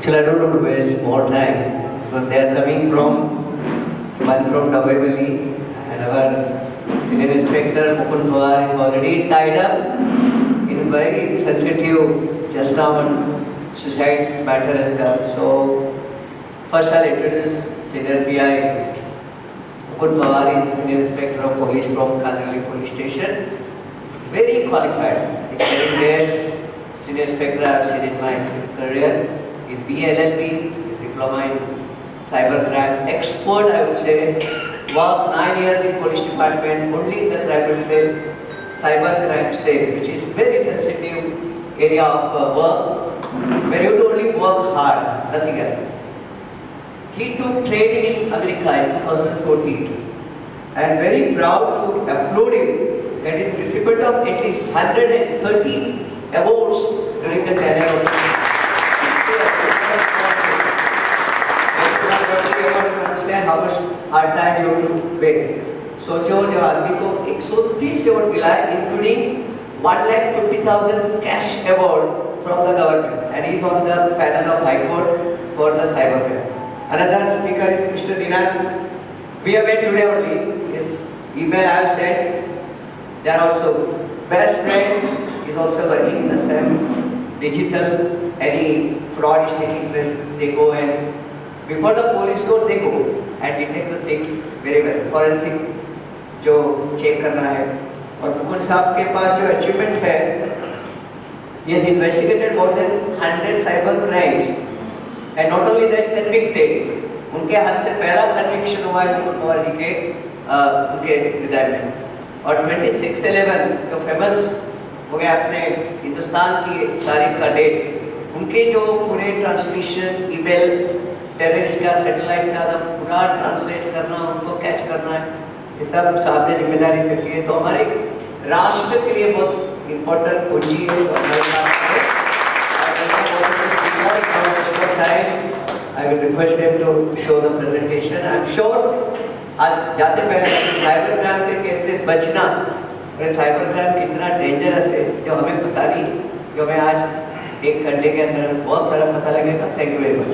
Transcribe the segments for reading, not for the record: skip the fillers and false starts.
Actually, I don't want to waste more time because they are coming from one from Dabbai and our senior inspector Mukund Pawar is already tied up in very sensitive just now on suicide matter as well. So first I'll introduce senior PI Mukund Pawar is senior inspector of police from Kandivali police station. Very qualified. He's there. Senior inspector I have seen in my career. He's BLLB, diploma in cybercrime, expert I would say. Worked 9 years in police department, only in the crime cell, cybercrime cell, which is very sensitive area of work, where you have to only work hard, nothing else. He took training in America in 2014, and very proud to applaud him that he is recipient of at least 130 awards during the tenure of understand how much hard time you have to pay. सोचो जब आदमी को 130 award मिला है, including 1,50,000 cash award from the government, and he is on the panel of High Court for the cybercrime. Another speaker is Mr. Ninad. We have met today only. His email I have sent. They are also best friend. Is also working in the same digital. Any fraud is taking place, they go and before the police court they go and detect the things very well. Forensic जो check करना है और मुकुंद साहब के पास जो achievement है, he has investigated more than 100 cyber crimes and not only that convicted. उनके हाथ से पहला कन्विक्शन हुआ है मुकुंद पवार जी के उनके हृदय में और 26/11 जो फेमस हो गया अपने हिंदुस्तान की तारीख का डेट, उनके जो पूरे ट्रांसमिशन ईमेल टेररिस्ट का सैटेलाइट का पूरा ट्रांसलेट करना, उनको कैच करना है, ये सब साहब ने जिम्मेदारी रखी है। तो हमारे राष्ट्र के लिए बहुत इम्पोर्टेंट पूंजी है I will request them to show the presentation. I am sure आज जाते पहले साइबर क्राइम से कैसे बचना और साइबर क्राइम कितना डेंजरस है जो हमें पता नहीं, जो हमें आज एक घंटे के अंदर बहुत सारा पता लगेगा। Thank you very much.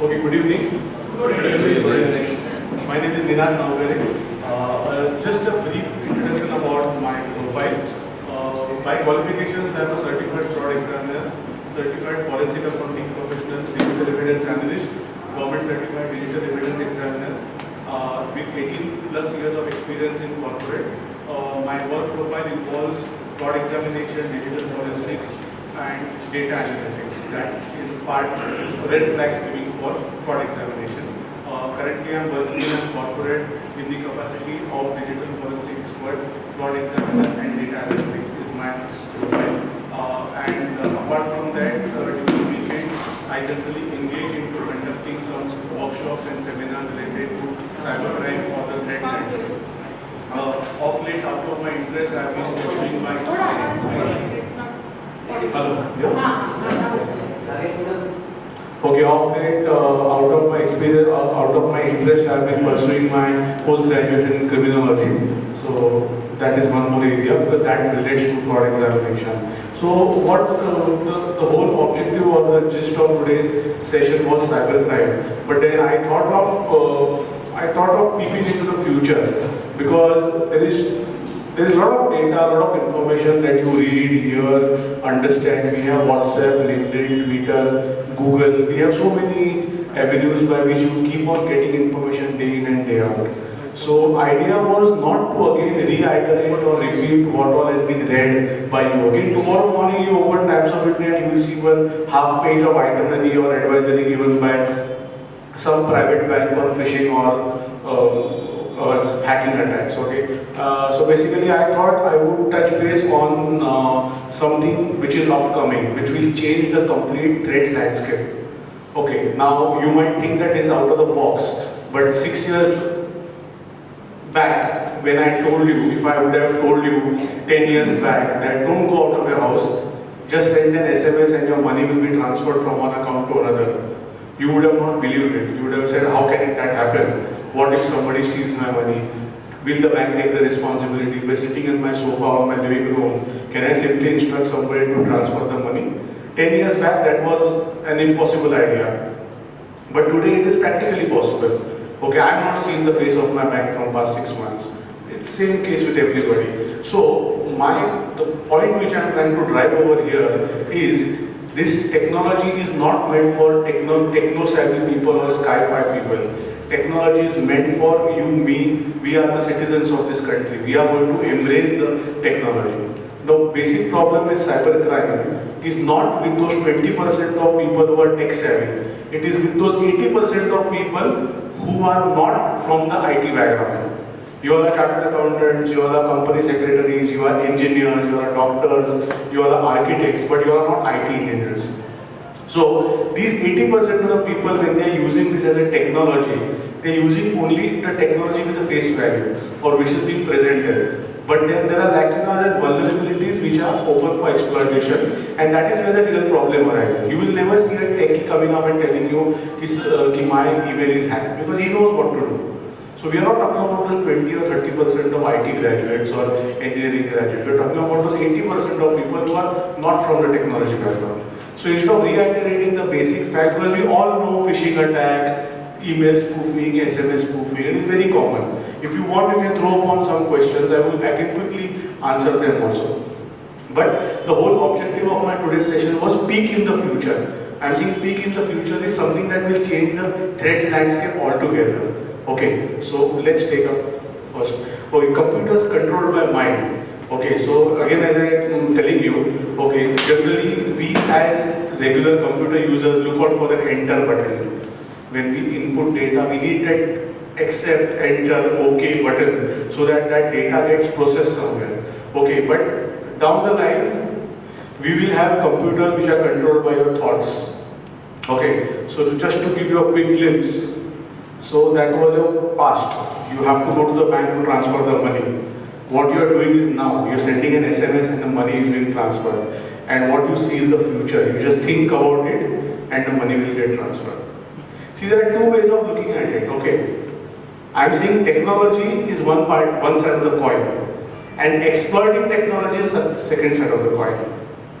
Okay, good evening. My name is Ninad Naugare. Just a brief introduction about my profile. By qualifications, I am a certified fraud examiner, certified forensic accounting professional, digital evidence analyst, government certified digital evidence examiner, with 18 plus years of experience in corporate. My work profile involves fraud examination, digital forensics, and data analytics. That is part red flags giving for fraud examination. Currently, I am working in a corporate in the capacity of digital forensic expert, fraud examiner, and data analytics is my profile. Apart from that, during weekends, I generally engage into conducting some workshops and seminars related to cybercrime or the threat landscape. Of late, out of my interest, I have been pursuing my. Okay, of late, out of my experience, out of my interest, I have been pursuing my post-graduation in criminology. So that is one more area because that relates to fraud examination. So what the whole objective or the gist of today's session was cybercrime. But then I thought of peeping into the future, because there is a lot of data, a lot of information that you read, hear, understand. We have WhatsApp, LinkedIn, Twitter, Google. We have so many avenues by which you keep on getting information day in and day out. So idea was not to again reiterate or repeat what all has been read by you. Again, tomorrow morning you open Times of India and you will see one half page of itinerary or advisory given by some private bank on phishing or hacking attacks. Okay. So basically, I thought I would touch base on something which is upcoming, which will change the complete threat landscape. Okay. Now you might think that is out of the box, but 6 years back, when I told you, if I would have told you 10 years back that don't go out of your house, just send an SMS and your money will be transferred from one account to another, you would have not believed it. You would have said, how can that happen? What if somebody steals my money? Will the bank take the responsibility? By sitting in my sofa or my living room, can I simply instruct somebody to transfer the money? 10 years back, that was an impossible idea. But today it is practically possible. Okay, I have not seen the face of my bank from past 6 months. It's same case with everybody. So the point which I am trying to drive over here is this technology is not meant for techno-savvy people or sci-fi people. Technology is meant for you, me. We are the citizens of this country. We are going to embrace the technology. The basic problem with cybercrime is not with those 20% of people who are tech savvy. It is with those 80% of people who are not from the IT background. You are the chartered accountants, you are the company secretaries, you are engineers, you are doctors, you are the architects, but you are not IT engineers. So these 80% of the people, when they are using this as a technology, they are using only the technology with the face value or which is being presented. But then there are lacunas and vulnerabilities which are open for exploitation, and that is where the real problem arises. You will never see a techie coming up and telling you that my email is hacked, because he knows what to do. So we are not talking about those 20 or 30% of IT graduates or engineering graduates. We are talking about those 80% of people who are not from the technology background. So instead of reiterating the basic fact, because we all know phishing attack, email spoofing, SMS spoofing, it is very common. If you want, you can throw upon some questions. I can quickly answer them also. But the whole objective of my today's session was peek in the future. I am saying peek in the future is something that will change the threat landscape altogether. Okay, so let's take up first. Okay, computers controlled by mind. Okay, so again, as I am telling you, okay, generally we as regular computer users look out for the enter button. When we input data, we need that accept, enter, OK button so that that data gets processed somewhere. Okay, but down the line, we will have computers which are controlled by your thoughts. Okay, so just to give you a quick glimpse, so that was your past. You have to go to the bank to transfer the money. What you are doing is now, you are sending an SMS and the money is being transferred. And what you see is the future. You just think about it and the money will get transferred. See, there are two ways of looking at it, okay? I am saying technology is one side of the coin, and exploiting technology is the second side of the coin.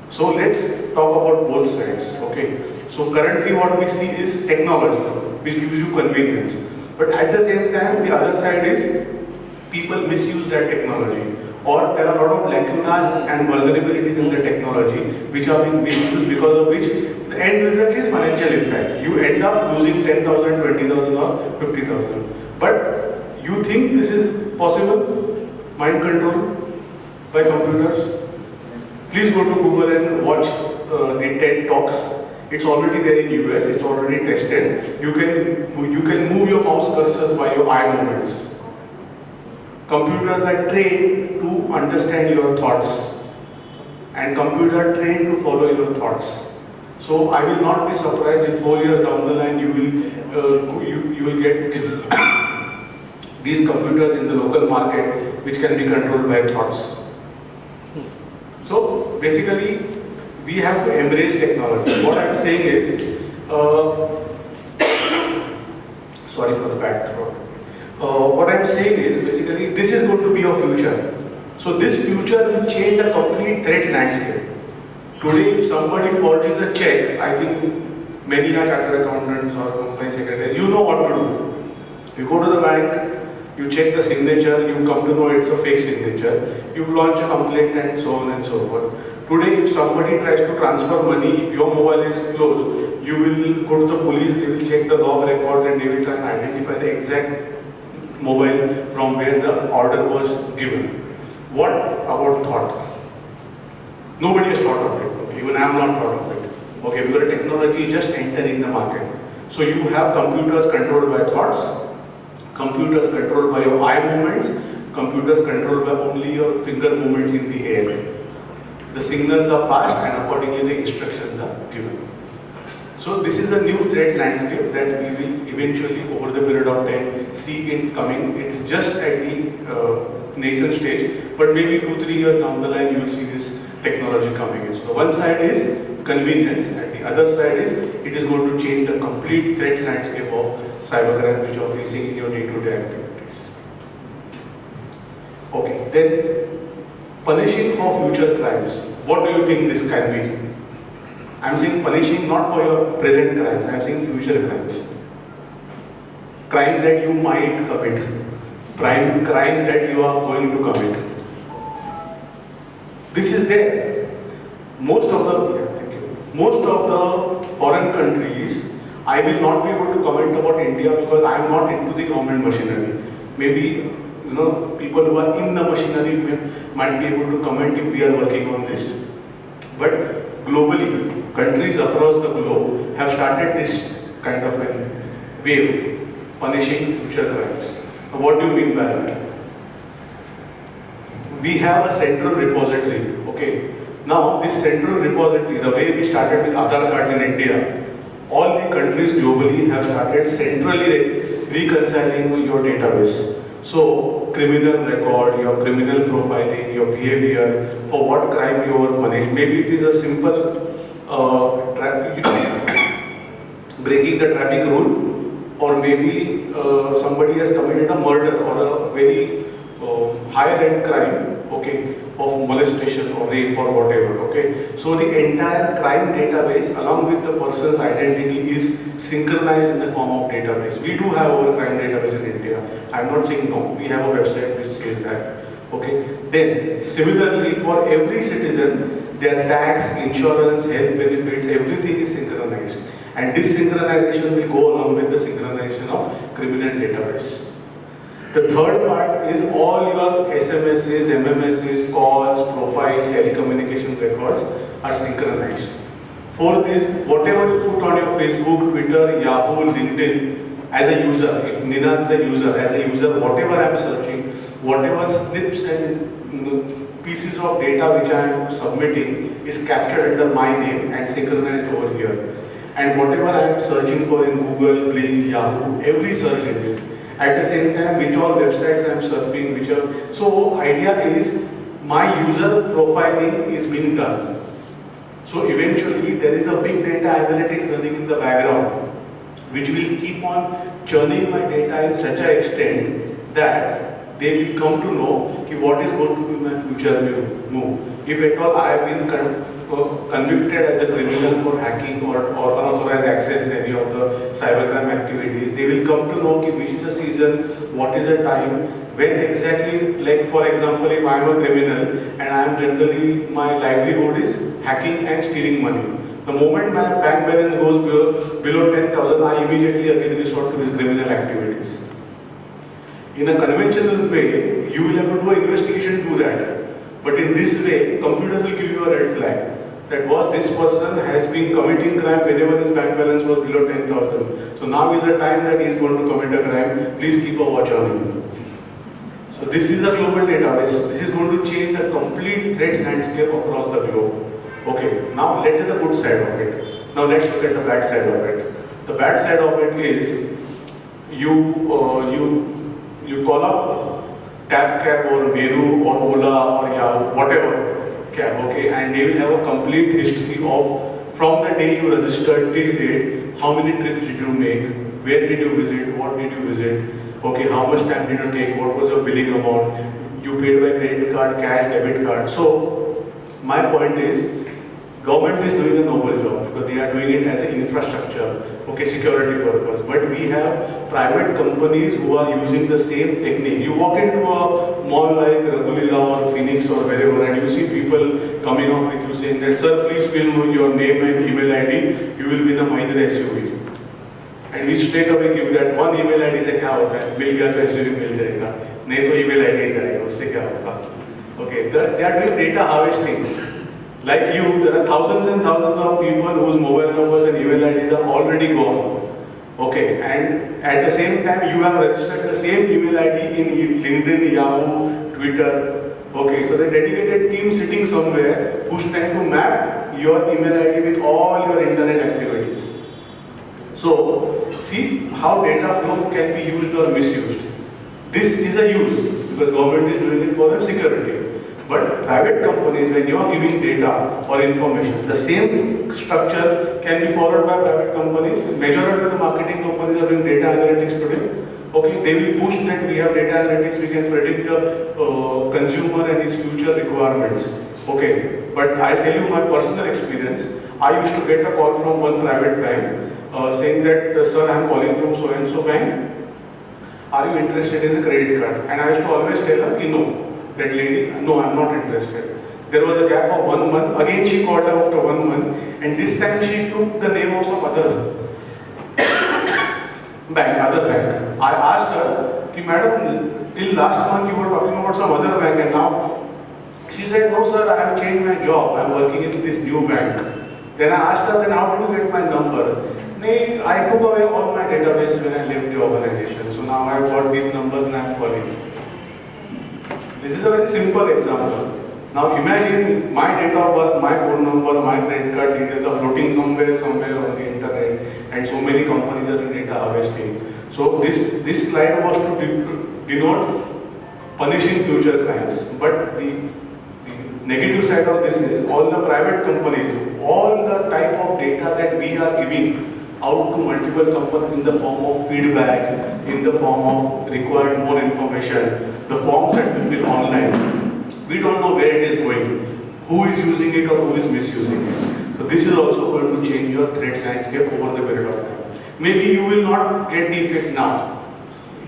So let's talk about both sides, okay? So currently what we see is technology, which gives you convenience. But at the same time, the other side is people misuse that technology. Or there are a lot of lacunas and vulnerabilities in the technology which are being misused, because of which the end result is financial impact. You end up losing 10,000, 20,000 or 50,000. But you think this is possible? Mind control by computers? Please go to Google and watch the TED Talks. It's already there in US, it's already tested. You can move your mouse cursors by your eye movements. Computers are trained to understand your thoughts, and computers are trained to follow your thoughts. So I will not be surprised if 4 years down the line you will get these computers in the local market which can be controlled by thoughts. So basically, we have to embrace technology. What I am saying is, sorry for the bad throat. What I am saying is, basically, this is going to be your future. So this future will change the complete threat landscape. Today, if somebody forges a check, I think many are chartered accountants or company secretaries, you know what to do. You go to the bank, you check the signature, you come to know it's a fake signature, you launch a complaint and so on and so forth. Today, if somebody tries to transfer money, if your mobile is closed, you will go to the police, they will check the log records and they will try and identify the exact mobile from where the order was given. What about thought? Nobody has thought of it. Okay? Even I am not thought of it. Okay, because technology is just entering the market. So you have computers controlled by thoughts, computers controlled by your eye movements, computers controlled by only your finger movements in the air. The signals are passed and accordingly the instructions are given. So this is a new threat landscape that we will eventually over the period of time see it coming. It's just at the nascent stage, but maybe 2-3 years down the line you will see this technology coming in. So one side is convenience and the other side is it is going to change the complete threat landscape of cybercrime which you are facing in your day-to-day activities. Okay, then punishing for future crimes. What do you think this can be? I am saying punishing not for your present crimes, I am saying future crimes. Crime that you might commit, crime that you are going to commit. This is there. Most of the foreign countries, I will not be able to comment about India because I am not into the government machinery. Maybe people who are in the machinery might be able to comment if we are working on this. But globally, countries across the globe have started this kind of a wave, punishing future crimes. Now, what do you mean by that? We have a central repository, okay? Now, this central repository, the way we started with Aadhaar cards in India, all the countries globally have started centrally reconciling your database. So, criminal record, your criminal profiling, your behavior, for what crime you were punished. Maybe it is a simple breaking the traffic rule, or maybe somebody has committed a murder or a very higher-end crime, okay, of molestation or rape or whatever, okay. So the entire crime database along with the person's identity is synchronized in the form of database. We do have our crime database in India. I'm not saying no, we have a website which says that, okay. Then similarly for every citizen, their tax, insurance, health benefits, everything is synchronized. And this synchronization will go along with the synchronization of criminal database. The third part is all your SMSs, MMSs, calls, profile, telecommunication records are synchronized. Fourth is whatever you put on your Facebook, Twitter, Yahoo, LinkedIn as a user, if Ninad is a user, whatever I am searching, whatever snips and pieces of data which I am submitting is captured under my name and synchronized over here. And whatever I am searching for in Google, Bing, Yahoo, every search engine. At the same time, which all websites I am surfing, so idea is my user profiling is being done. So eventually there is a big data analytics running in the background, which will keep on churning my data in such an extent that they will come to know what is going to be my future move. If at all I have been convicted as a criminal for hacking or unauthorized access in any of the cybercrime activities, they will come to know which is the season, what is the time, when exactly, like for example, if I am a criminal and I am generally, my livelihood is hacking and stealing money. The moment my bank balance goes below 10,000, I immediately again resort to these criminal activities. In a conventional way, you will have to do an investigation to that. But in this way, computers will give you a red flag that this person has been committing crime whenever his bank balance was below 10,000. So now is the time that he is going to commit a crime. Please keep a watch on him. So this is a global database. This is going to change the complete threat landscape across the globe. Okay, now let us the good side of it. Now let's look at the bad side of it. The bad side of it is you call up TabCab or Veru or Ola or Yahoo, whatever cab, okay, and they will have a complete history of from the day you registered till date, how many trips did you make, where did you visit, what did you visit, okay, how much time did you take, what was your billing amount, you paid by credit card, cash, debit card. So my point is, Government is doing a noble job because they are doing it as an infrastructure, okay, security purpose. But we have private companies who are using the same technique. You walk into a mall like Raghulila or Phoenix or wherever, and you see people coming up with you saying that, sir, please fill your name and email ID. You will win a Mahindra SUV. And we straight away give that one email ID से क्या होता है? मिल गया तो SUV मिल जाएगा. नहीं तो email ID जाएगा. उससे क्या होगा? Okay, they are doing data harvesting. Like you, there are thousands and thousands of people whose mobile numbers and email IDs are already gone. Okay, and at the same time, you have registered the same email ID in LinkedIn, Yahoo, Twitter. Okay, so the dedicated team sitting somewhere who's trying to map your email ID with all your internet activities. So, see how data flow can be used or misused. This is a use because government is doing it for the security. But private companies, when you are giving data or information, the same structure can be followed by private companies. Majority of the marketing companies are doing data analytics today. Okay, they will push that we have data analytics, we can predict the consumer and his future requirements. Okay, but I'll tell you my personal experience. I used to get a call from one private bank saying that, sir, I'm calling from so and so bank. Are you interested in a credit card? And I used to always tell her, no. That lady, no, I'm not interested. There was a gap of 1 month. Again, she called her after 1 month, and this time she took the name of some other bank. I asked her, Madam, till last month you were talking about some other bank, and now she said, no, sir, I have changed my job. I'm working in this new bank. Then I asked her, then how did you get my number? Nee, I took away all my database when I left the organization. So now I've got these numbers and I'm calling. This is a very simple example. Now imagine my date of birth, my phone number, my credit card details are floating somewhere on the internet, and so many companies are doing data harvesting. So this slide was to denote punishing future crimes. But the negative side of this is all the private companies, all the type of data that we are giving out to multiple companies in the form of feedback, in the form of required more information, the forms that we fill online, we don't know where it is going, who is using it or who is misusing it. So this is also going to change your threat landscape over the period of time. Maybe you will not get the effect now.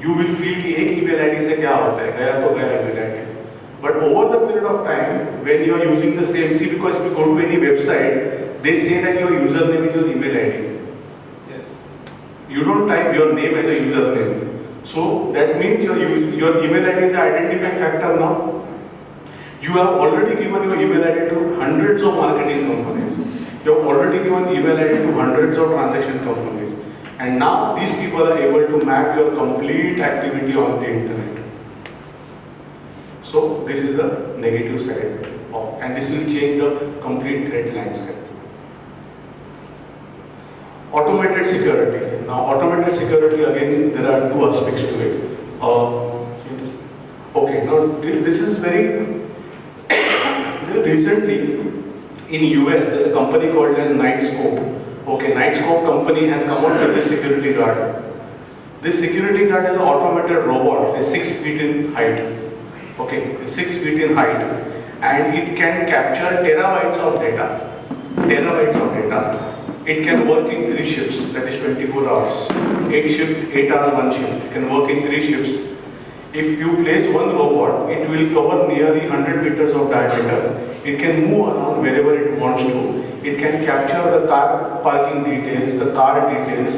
You will feel कि एक email ID से क्या होता है, गया तो गया email ID. But over the period of time, when you are using the same, see, because if you go to any website, they say that your username is your email ID. You don't type your name as a username. So that means your email ID is an identifying factor now. You have already given your email ID to hundreds of marketing companies. You have already given email ID to hundreds of transaction companies. And now these people are able to map your complete activity on the internet. So this is the negative side of, and this will change the complete threat landscape. Automated security. Now, automated security, again, there are two aspects to it. Okay, now this is very recently in US. There's a company called as Nightscope. Okay, Nightscope company has come out with this security guard. This security guard is an automated robot. It's 6 feet in height. Okay, it's 6 feet in height, and it can capture terabytes of data. It can work in 3 shifts, that is 24 hours. 8 hours, 1 shift. It can work in 3 shifts. If you place one robot, it will cover nearly 100 meters of diameter. It can move around wherever it wants to. It can capture the car parking details, the car details,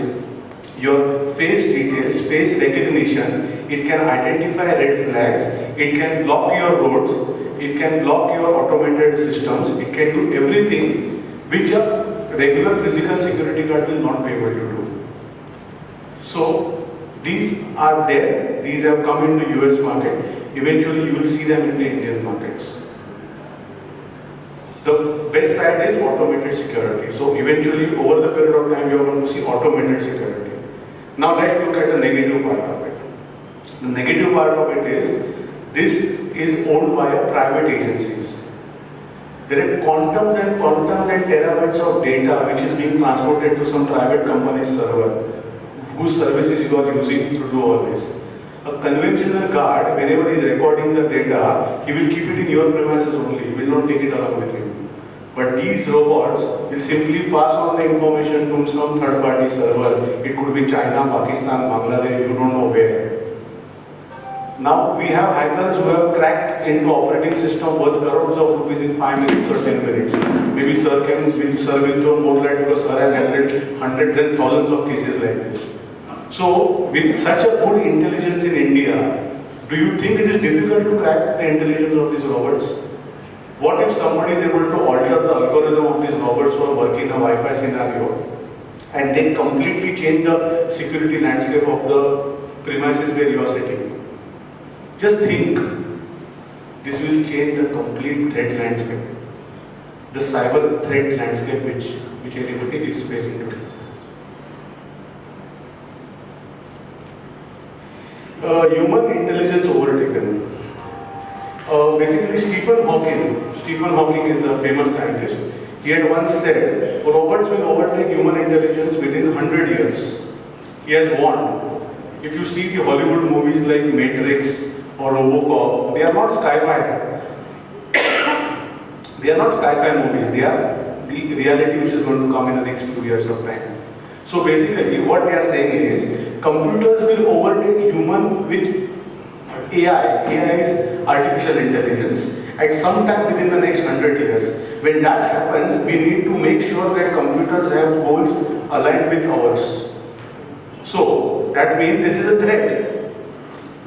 your face details, face recognition. It can identify red flags. It can block your roads. It can block your automated systems. It can do everything which a regular physical security guard will not be able to do. So these are there. These have come into US market. Eventually you will see them in the Indian markets. The best side is automated security. So eventually over the period of time you are going to see automated security. Now let's look at the negative part of it. The negative part of it is, this is owned by private agencies. There are quantums and terabytes of data which is being transported to some private company's server, whose services you are using to do all this. A conventional guard, whenever he is recording the data, he will keep it in your premises only. He will not take it along with him. But these robots will simply pass on the information to some third-party server. It could be China, Pakistan, Bangladesh, you don't know where. Now we have hackers who have cracked into operating system worth crores of rupees in 5 minutes or 10 minutes. Maybe sir will throw more light because sir has handled hundreds and thousands of cases like this. So with such a good intelligence in India, do you think it is difficult to crack the intelligence of these robots? What if somebody is able to alter the algorithm of these robots who are working in a Wi-Fi scenario and they completely change the security landscape of the premises where you are sitting? Just think, this will change the complete threat landscape, the cyber threat landscape which anybody is facing today. Human intelligence overtaken. Basically, Stephen Hawking is a famous scientist. He had once said, robots will overtake human intelligence within 100 years. He has warned. If you see the Hollywood movies like Matrix or Robocop, they are not sci-fi. They are not sci-fi movies. They are the reality which is going to come in the next few years of time. So basically, what they are saying is, computers will overtake human with AI. AI is artificial intelligence. At some time within the next 100 years. When that happens, we need to make sure that computers have goals aligned with ours. So that means this is a threat.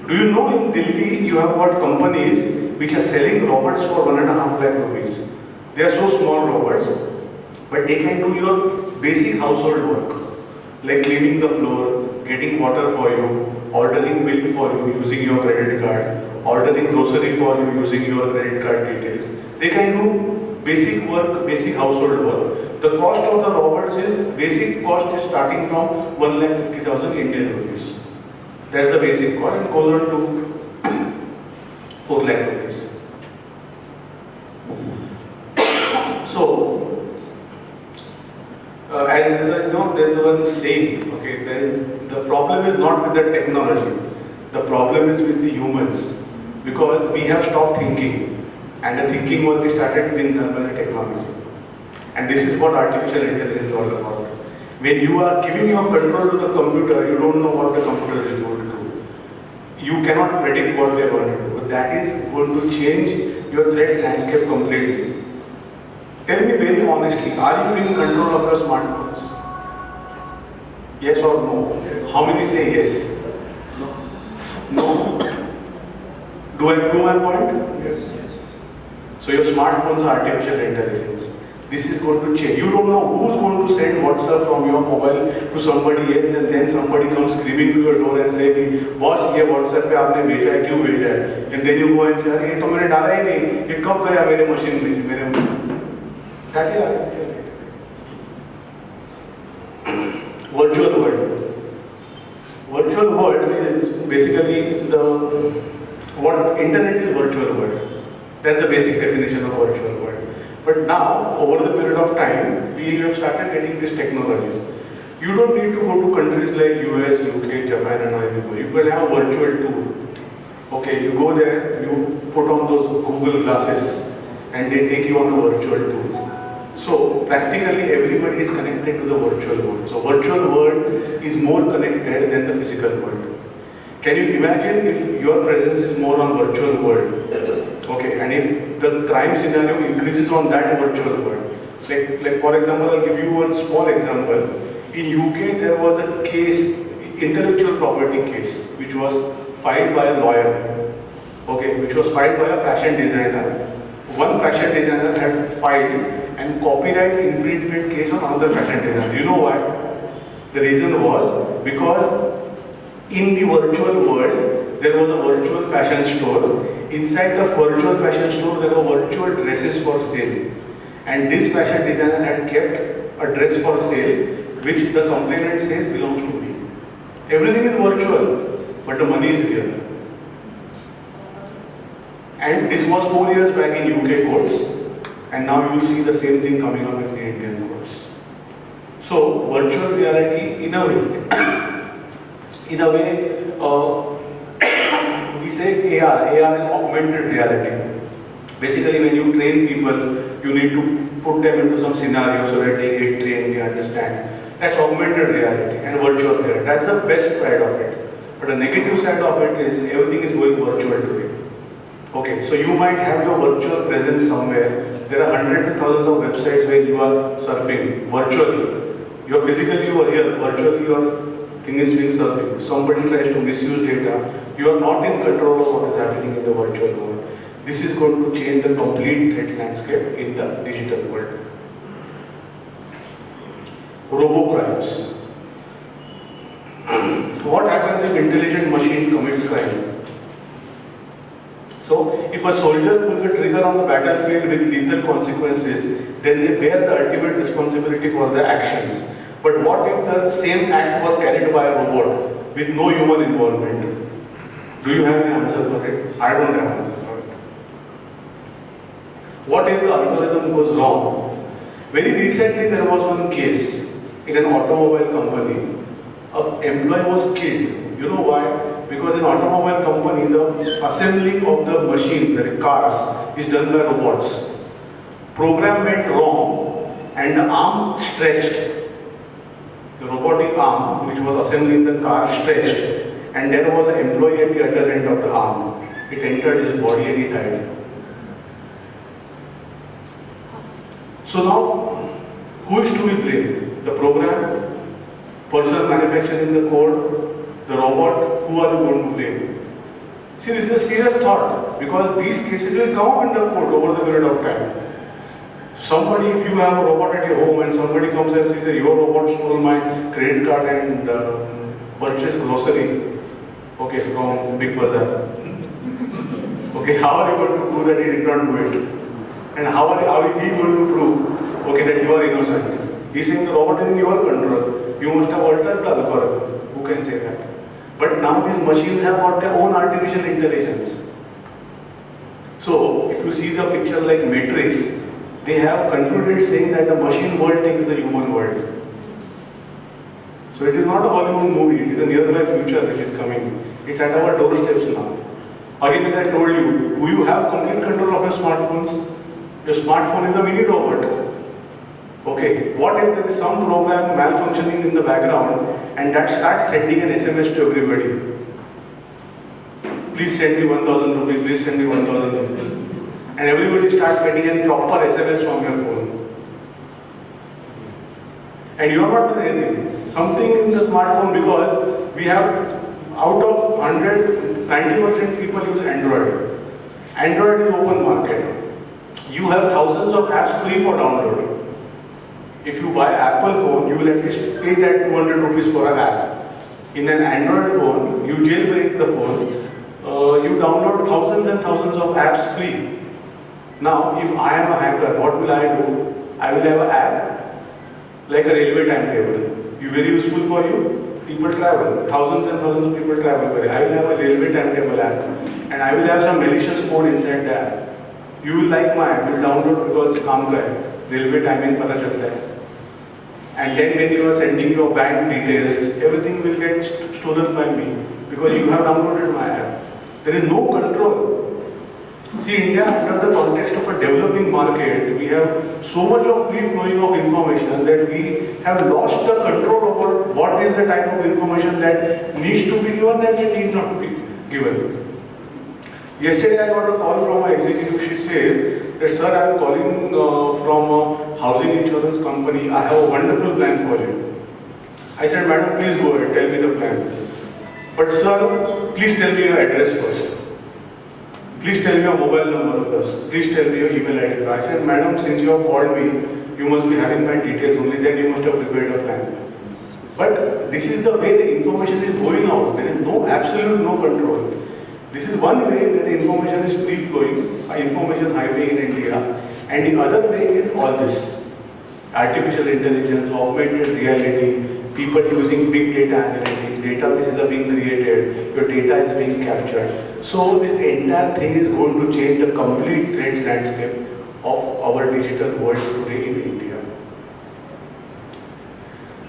Do you know in Delhi you have got companies which are selling robots for 1.5 lakh rupees. They are so small robots, but they can do your basic household work, like cleaning the floor, getting water for you, ordering milk for you using your credit card, ordering grocery for you using your credit card details. They can do basic work, basic household work. The cost of the robots is, basic cost is starting from 1,50,000 Indian rupees. That's the basic cost. It goes on to 4 lakh rupees. So, as you know, there's one saying, okay, the problem is not with the technology, the problem is with the humans, because we have stopped thinking, and the thinking only started being done by the technology. And this is what artificial intelligence is all about. When you are giving your control to the computer, you don't know what the computer is going to do. You cannot predict what they are going to do, but that is going to change your threat landscape completely. Tell me very honestly, are you in control of your smartphones? Yes or no? Yes. How many say yes? No. Do I prove my point? Yes. So your smartphones are artificial intelligence. This is going to change. You don't know who's going to send WhatsApp from your mobile to somebody else, and then somebody comes screaming to your door and say, boss, ये WhatsApp पे आपने भेजा है, क्यों भेजा है? And then you go and say, ये तो मैंने डाला ही नहीं, ये कब गया मेरे मशीन में, मेरे Virtual world. Virtual world is basically what internet is virtual world. That's the basic definition of virtual world. But now, over the period of time, we have started getting these technologies. You don't need to go to countries like US, UK, Japan and everywhere. You can have a virtual tour. Okay, you go there, you put on those Google glasses and they take you on a virtual tour. So practically everybody is connected to the virtual world. So virtual world is more connected than the physical world. Can you imagine if your presence is more on virtual world? Okay, and if the crime scenario increases on that virtual world. Like for example, I'll give you one small example. In UK there was a case, intellectual property case, which was filed by a lawyer. Okay, which was filed by a fashion designer. One fashion designer had filed and copyright infringement case on another fashion designer. You know why? The reason was because in the virtual world there was a virtual fashion store. Inside the virtual fashion store there were virtual dresses for sale. And this fashion designer had kept a dress for sale which the complainant says belongs to me. Everything is virtual, but the money is real. And this was 4 years back in UK courts. And now you will see the same thing coming up in the Indian courts. So, virtual reality, in a way, we say AR is augmented reality. Basically, when you train people, you need to put them into some scenario so that they get trained, they understand. That's augmented reality and virtual reality. That's the best side of it. But the negative side of it is everything is going virtual today. Okay, so you might have your virtual presence somewhere. There are hundreds and thousands of websites where you are surfing virtually. You are physically over here, virtually your thing is being surfing. Somebody tries to misuse data. You are not in control of what is happening in the virtual world. This is going to change the complete threat landscape in the digital world. Robo-crimes. What happens if intelligent machine commits crime? So, if a soldier pulls a trigger on the battlefield with lethal consequences, then they bear the ultimate responsibility for their actions. But what if the same act was carried by a robot with no human involvement? Do you have any answer for it? I don't have an answer for it. What if the algorithm goes wrong? Very recently there was one case in an automobile company. An employee was killed. You know why? Because in automobile company, the assembling of the machine, the cars, is done by robots. Program went wrong and the arm stretched. The robotic arm, which was assembling the car, stretched, and there was an employee at the other end of the arm. It entered his body and he died. So now, who is to be blamed? The program, person manufacturing the code, the robot, who are you going to blame? See, this is a serious thought because these cases will come up in the court over the period of time. Somebody, if you have a robot at your home and somebody comes and says that your robot stole my credit card and purchased grocery, okay, from Big Bazaar. Okay, how are you going to prove that he did not do it? And how is he going to prove, okay, that you are innocent? He is saying the robot is in your control. You must have altered the algorithm. Who can say that? But now these machines have got their own artificial intelligence. So, if you see the picture like Matrix, they have concluded saying that the machine world takes the human world. So it is not a Hollywood movie, it is a nearby future which is coming. It's at our doorsteps now. Again, as I told you, do you have complete control of your smartphones? Your smartphone is a mini robot. Okay, what if there is some program malfunctioning in the background and that starts sending an SMS to everybody? Please send me 1,000 rupees, please send me 1,000 rupees. And everybody starts getting a proper SMS from your phone. And you are not doing anything. Something in the smartphone, because we have out of 100, 90% people use Android. Android is open market. You have thousands of apps free for download. If you buy Apple phone, you will at least pay that 200 rupees for an app. In an Android phone, you jailbreak the phone, you download thousands and thousands of apps free. Now, if I am a hacker, what will I do? I will have an app like a railway timetable. Be very useful for you. People travel. Thousands and thousands of people travel. I will have a railway timetable app, and I will have some malicious code inside the app. You will like my app. You will download because काम का है. Railway timing पता चलता है. And then when you are sending your bank details, everything will get stolen by me because you have downloaded my app. There is no control. See, India, under the context of a developing market, we have so much of free flowing of information that we have lost the control over what is the type of information that needs to be given and that needs not to be given. Yesterday I got a call from my executive. She says that, sir, I am calling from a housing insurance company. I have a wonderful plan for you. I said, madam, please go ahead, tell me the plan. But sir, please tell me your address first. Please tell me your mobile number first. Please tell me your email ID first. I said, madam, since you have called me, you must be having my details, only then you must have prepared a plan. But this is the way the information is going out. There is no absolute no control. This is one way where the information is free flowing, information highway in India. And the other way is all this. Artificial intelligence, augmented reality, people using big data analytics, databases are being created, your data is being captured. So this entire thing is going to change the complete threat landscape of our digital world today in India.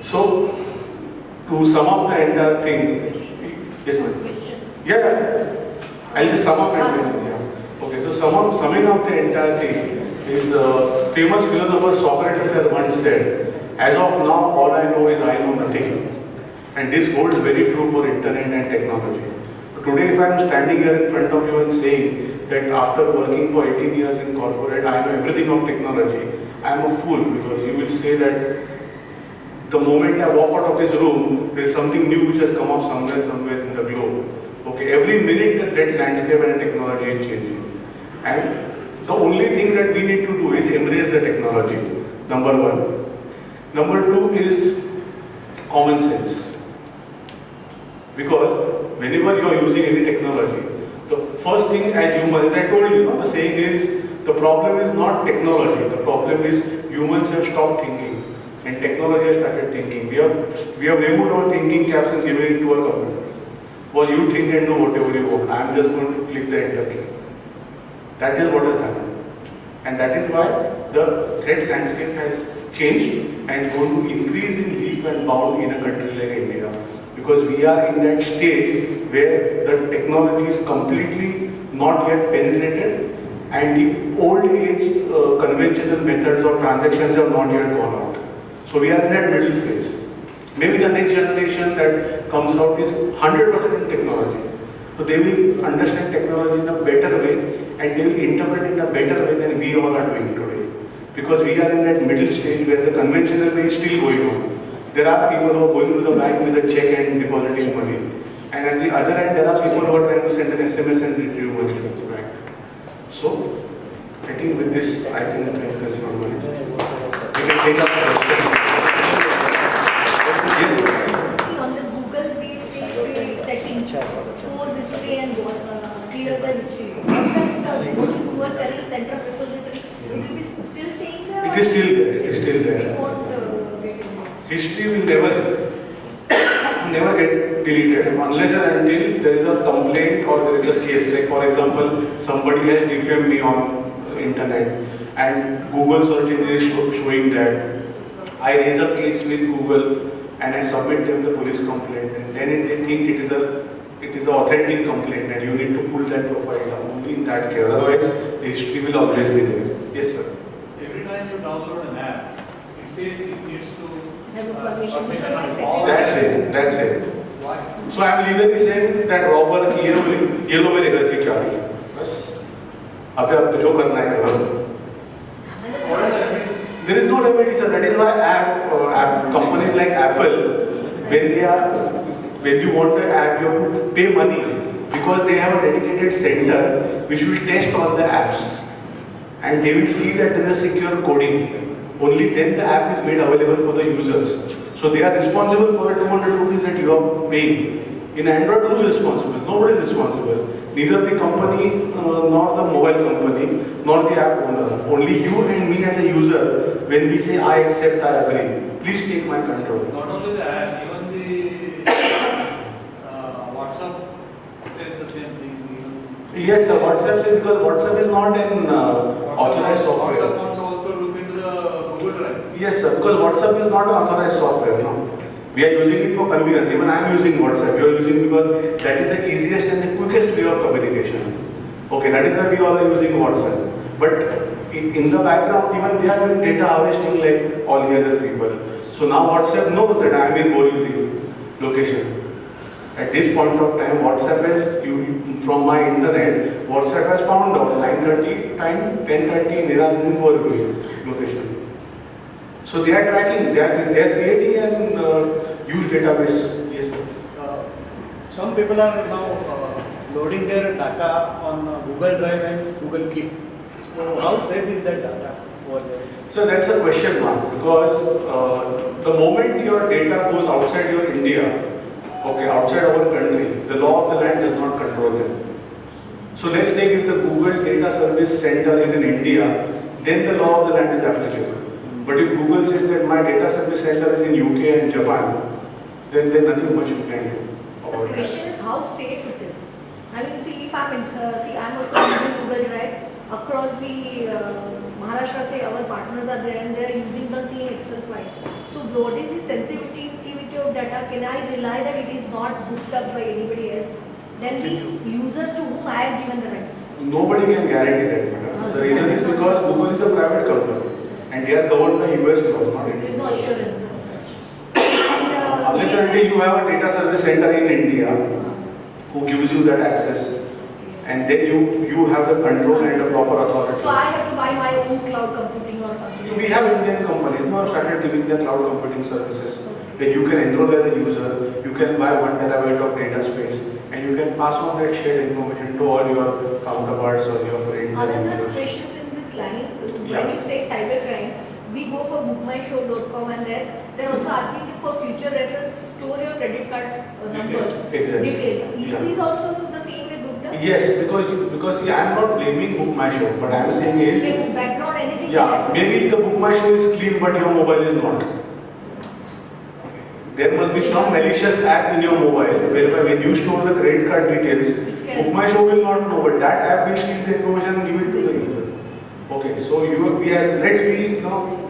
So, to sum up the entire thing, yes ma'am? Yeah, I'll just sum up and then, yeah. Okay, so summing up the entire thing, is famous philosopher Socrates has once said, as of now, all I know is I know nothing. And this holds very true for internet and technology. Today, if I am standing here in front of you and saying that after working for 18 years in corporate, I know everything of technology, I am a fool, because you will say that the moment I walk out of this room, there is something new which has come up somewhere in the globe. Okay, every minute the threat landscape and technology is changing. And the only thing that we need to do is embrace the technology, number one. Number two is common sense. Because whenever you are using any technology, the first thing as humans, as I told you, the saying is, the problem is not technology, the problem is humans have stopped thinking and technology has started thinking. We have removed our thinking caps and given it to our computers. Well, you think and do whatever you want. I am just going to click the enter key. That is what has happened. And that is why the threat landscape has changed and going to increase in leap and bound in a country like India. Because we are in that stage where the technology is completely not yet penetrated and the old age conventional methods of transactions have not yet gone out. So we are in that middle phase. Maybe the next generation that comes out is 100% in technology. So they will understand technology in a better way and they will interpret in a better way than we all are doing today. Because we are in that middle stage where the conventional way is still going on. There are people who are going to the bank with a check and depositing money. And at the other end, there are people who are trying to send an SMS and retrieve money to the bank. So, I think with this, I think I can conclude my message. We can take up questions. See, on the Google-based settings, pose history and clear the history. Is that what you were telling central repository? It will be still staying there? It is still there. It is still there. It won't get erased. History will never get deleted unless and until there is a complaint or there is a case. Like for example, somebody has defamed me on internet and Google search engine is showing that. I raise a case with Google and I submit them the police complaint, and then they think it is an authentic complaint and you need to pull that profile down. Only in that case. Otherwise, the history will always be there. Yes, sir. Every time you download an app, it says it needs to Have a permission. on all. That's it. That's it. Why? So I am legally saying that robber ये लो मेरे घर की चाबी. बस. अबे आपको जो करना है करो. What is the remedy? There is no remedy, sir. That is why app companies like Apple, when you want the app, you have to pay money because they have a dedicated center which will test all the apps, and they will see that there is secure coding. Only then the app is made available for the users. So they are responsible for the 200 rupees that you are paying. In Android, who is responsible? Nobody is responsible. Neither the company, nor the mobile company, nor the app owner. Only you and me as a user, when we say I accept, I agree, please take my control. Not only the app, even the WhatsApp says the same thing. Yes, sir, WhatsApp says because WhatsApp is not an authorized WhatsApp software. wants also look into the Google Drive. Yes, sir, because WhatsApp is not an authorized software. No. We are using it for convenience. Even I am using WhatsApp. You are using it because that is the easiest and the quickest way of communication. Okay, that is why we all are using WhatsApp. But in the background, even they are doing data harvesting like all the other people. So now WhatsApp knows that I am in Borivali location. At this point of time, WhatsApp has, from my internet, WhatsApp has found out 9:30 time, 10:30, Niraj is in Borivali location. So they are tracking, they are creating an huge database. Yes, sir. Some people are now loading their data on Google Drive and Google Keep. So how safe is that data over there? So that's a question mark because the moment your data goes outside your India, okay, outside our country, the law of the land does not control them. So let's take if the Google Data Service Center is in India, then the law of the land is applicable. But if Google says that my data service center is in UK and Japan, then there's nothing much you can do The about that. question is how safe it is. I mean, see, if I'm also using Google Drive across the Maharashtra. Say our partners are there and they are using the same Excel file. So, what is the sensitivity of data? Can I rely that it is not booked up by anybody else? then the user to whom I have given the rights. Nobody can guarantee that, madam. The reason is because Google is a private company and they are governed by US laws, not There is India. no assurance as such. And, Unless this until is- you have a data service center in India who gives you that access, and then you have the control and the proper authority. So I have to buy my own cloud computing or something. We have Indian companies now started giving the cloud computing services. Then you can enroll as a user, you can buy 1 terabyte of data space, and you can pass on that shared information to all your counterparts or your friends. and Another neighbors. questions in this line, Yeah. when you say cybercrime, we go for bookmyshow.com and they're also asking for future reference, store your credit card number Exactly. details. Is Yeah. these also the same way Gupta? Yes, because see, I am not blaming Book My Show, but I am saying is, Okay, background, anything? yeah, maybe the Book My Show is clean, but your mobile is not. There must be some malicious app in your mobile whereby when you store the credit card details, Book My Show will not know, but that app will steal the information and give it to the user. Okay, so we have, let's be,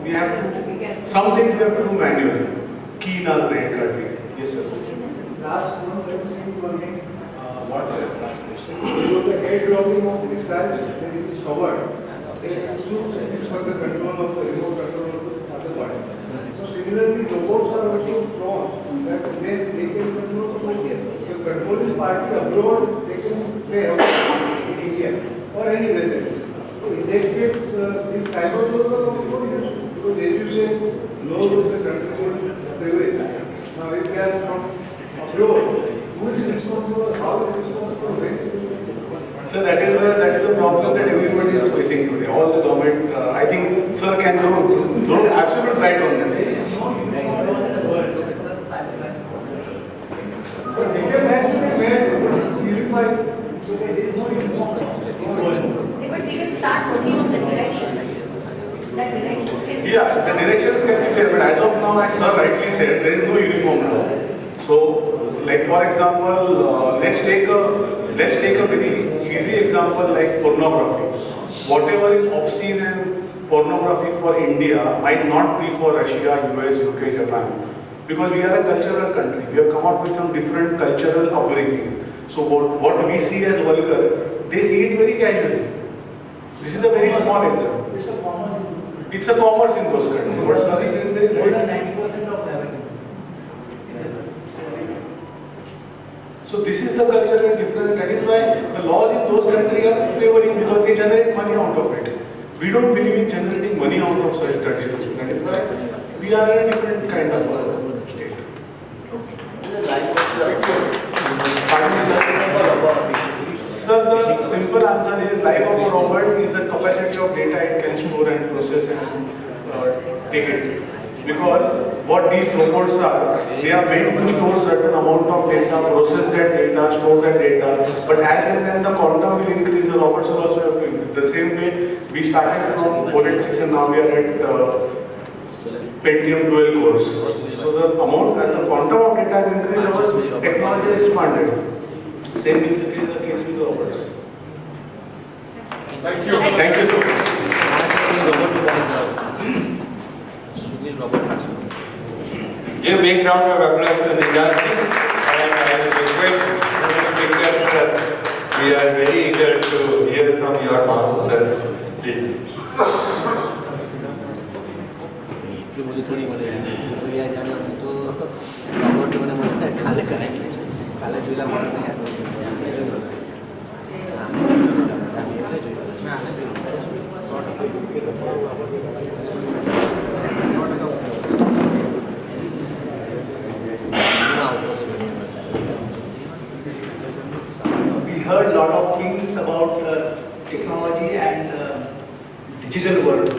we have to, some things we have to do manually. Key in our credit card detail. Yes, sir. Last month, I was saying one thing, WhatsApp last question. There was a airdropping of these files, there is covered. It suits for the control of the remote control of the other party. So similarly, robots are also strong, that they can control the whole game. The controlling party abroad, they can play in India or anywhere else. So in that case, this cyber laws are also useful, because as you say, laws of the country prevail. Now, if they are from abroad, who is responsible, how is responsible, when is responsible? So that is the problem that everybody is facing today. All the government, I think, sir can throw absolute light on this. But India has to be made unified, so there is no uniform. Yeah, but we can start working on the direction. That directions can be. Yeah, the directions can be clear, but as of now, as sir rightly said, there is no uniform law. So, like for example, let's take a very easy example like pornography. Whatever is obscene and pornography for India might not be for Russia, US, UK, Japan. Because we are a cultural country. We have come up with some different cultural upbringing. So what we see as vulgar, they see it very casually. This is a very small example. It's a commerce in those countries. It's a commerce in those countries. What sir is saying there is More right. than 90% of revenue. So this is the cultural difference. That is why the laws in those countries are favoring because they generate money out of it. We don't believe in generating money out of such countries. That is why we are in a different kind of state. Pardon me, sir. Sir, the simple answer is life of a robot is the capacity of data it can store and process and take it. Because what these robots are, they are meant to store certain amount of data, process that data, store that data. But as and when the quantum will increase, the robots will also have to increase. The same way we started from 486 and now we are at Pentium dual cores. So the amount as the quantum of data has increased, our technology has expanded. Same is the case with the robots. Thank you. Thank you so much. Give a big round of applause to Nijanti and I request Mr. Sir, we are very eager to hear from your mouth, sir. Please. मुझे थोड़ी बोले यार जाना तो robot मैंने काले काले चूल्हा मार We heard a lot of things about technology and digital world.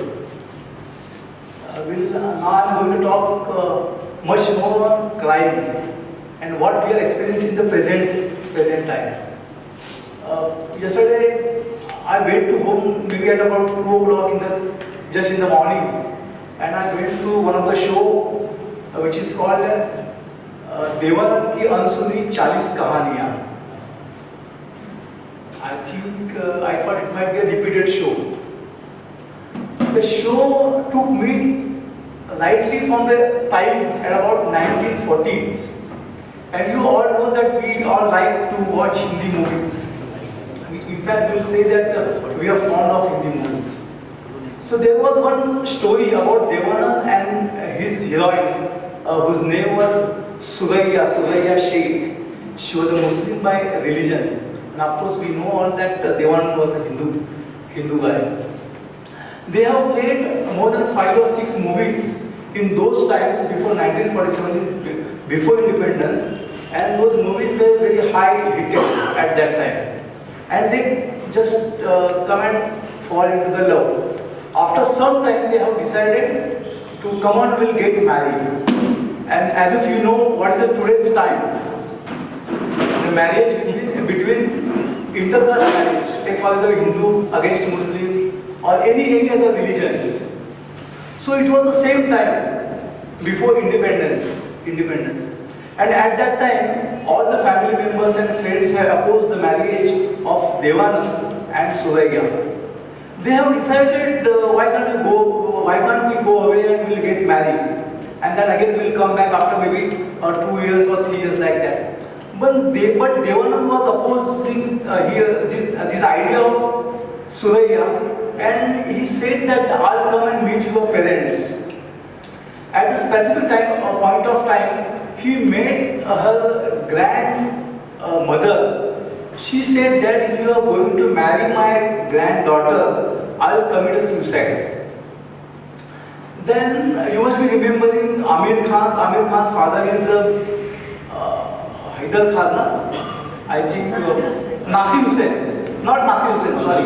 Now I'm going to talk much more on crime and what we are experiencing in the present time. Yesterday, I went to home maybe at about 2 o'clock just in the morning, and I went through one of the show which is called as Devanand Ki Unsuni 40 Kahaniyan. I thought it might be a repeated show. The show took me rightly from the time at about 1940s, And you all know that we all like to watch Hindi movies. In fact, we will say that we are fond of Hindi movies. So there was one story about Devanand and his heroine, whose name was Suraya Sheikh. She was a Muslim by religion. And of course, we know all that Devanand was a Hindu guy. They have made more than 5 or 6 movies in those times before 1947, before independence, and those movies were very high hitting at that time. And they just come and fall into the love. After some time, they have decided to come on, we'll get married. And as if you know what is the today's time, the marriage between intercaste marriage, take for example Hindu against Muslim or any other religion. So it was the same time before independence. And at that time, all the family members and friends had opposed the marriage of Devanand and Suraya. They have decided, why can't we go away and we'll get married, and then again we'll come back after maybe 2 years or 3 years like that. But Devanand was opposing this idea of Suraya, and he said that I'll come and meet your parents. At a specific point of time, he met her grandmother. She said that if you are going to marry my granddaughter, I'll commit a suicide. Then you must be remembering Amir Khan's father is Haidar Khan, na? I think Nasir Hussain. Not Nasir Hussain, sorry.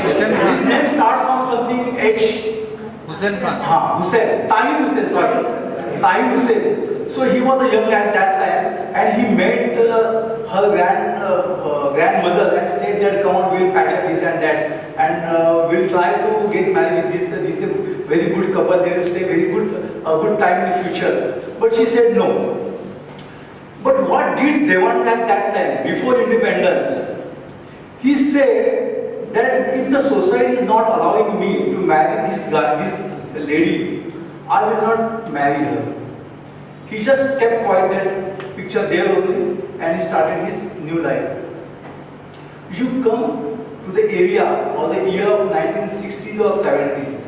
His name starts from something H. Hussain Khan. Hussain. Tahir Hussain, sorry. Tahir Hussain. So he was a young at that time, and he met her grandmother and said that come on, we'll patch up this and that, and we'll try to get married with this very good couple. They will stay a good time in the future. But she said no. But what did Devanand at that time, before independence? He said that if the society is not allowing me to marry this lady, I will not marry her. He just kept quiet, that picture there only, and he started his new life. You come to the area or the year of 1960s or 70s.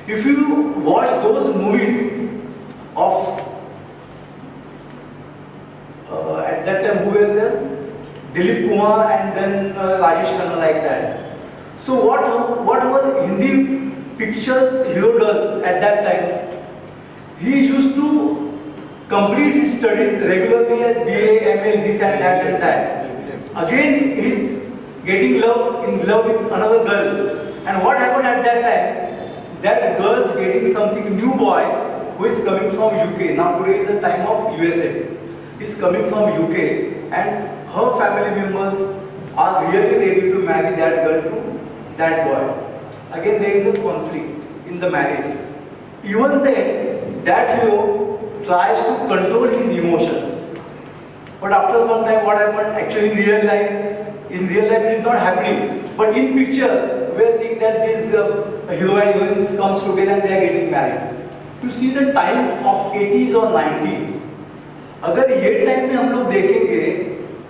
If you watch those movies of at that time, who were there? Dilip Kumar and then Rajesh Khanna, like that. So whatever Hindi pictures hero does at that time, he used to complete his studies regularly as BA, ML, this and that. Again, he's getting in love with another girl. And what happened at that time? That girl's getting something new boy who is coming from UK. Now today is the time of USA. He's coming from UK, and her family members are really ready to marry that girl to that boy. Again, there is a conflict in the marriage. Even then, that hero tries to control his emotions. But after some time, what happened? Actually, in real life it is not happening. But in picture, we are seeing that this hero and heroines comes together and they are getting married. To see the time of 80s or 90s, अगर ये time में हम लोग देखेंगे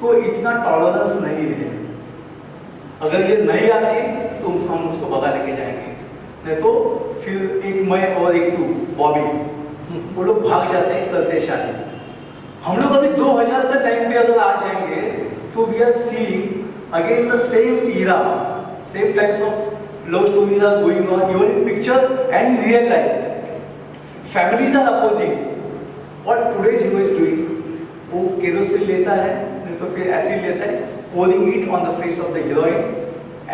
तो इतना tolerance नहीं है. अगर ये नहीं आती तो हम उसको भगा लेके जाएंगे, नहीं तो फिर एक मैं और एक तू बॉबी, वो लोग भाग जाते हैं, करते शादी. हम लोग अभी 2000 का टाइम पे अगर आ जाएंगे तो we are seeing again the same era, same types of love stories are going on even in picture and in real life. Families are opposing what today's hero is doing. वो kerosene लेता है, नहीं तो फिर acid लेता है, pouring it on the face of the heroine,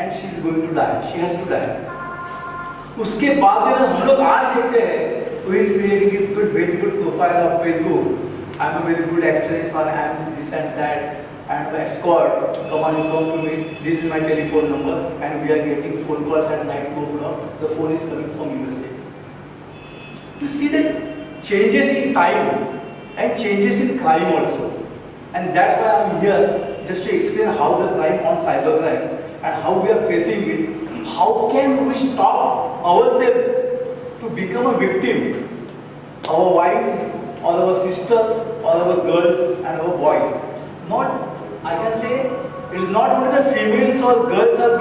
and she is going to die. She has to die. उसके बाद अगर हम लोग आज देखते हैं तो he is creating his very good profile of Facebook. I am a very good actress, or I am this and that, and the escort. Come on, you come to me. This is my telephone number, and we are getting phone calls at night 2 o'clock. The phone is coming from USA. You see that changes in time and changes in crime also, and that's why I am here, just to explain how the crime on cybercrime and how we are facing it. How can we stop ourselves to become a victim, our wives or our sisters or our girls and our boys. Not, I can say, it is not only the females or girls are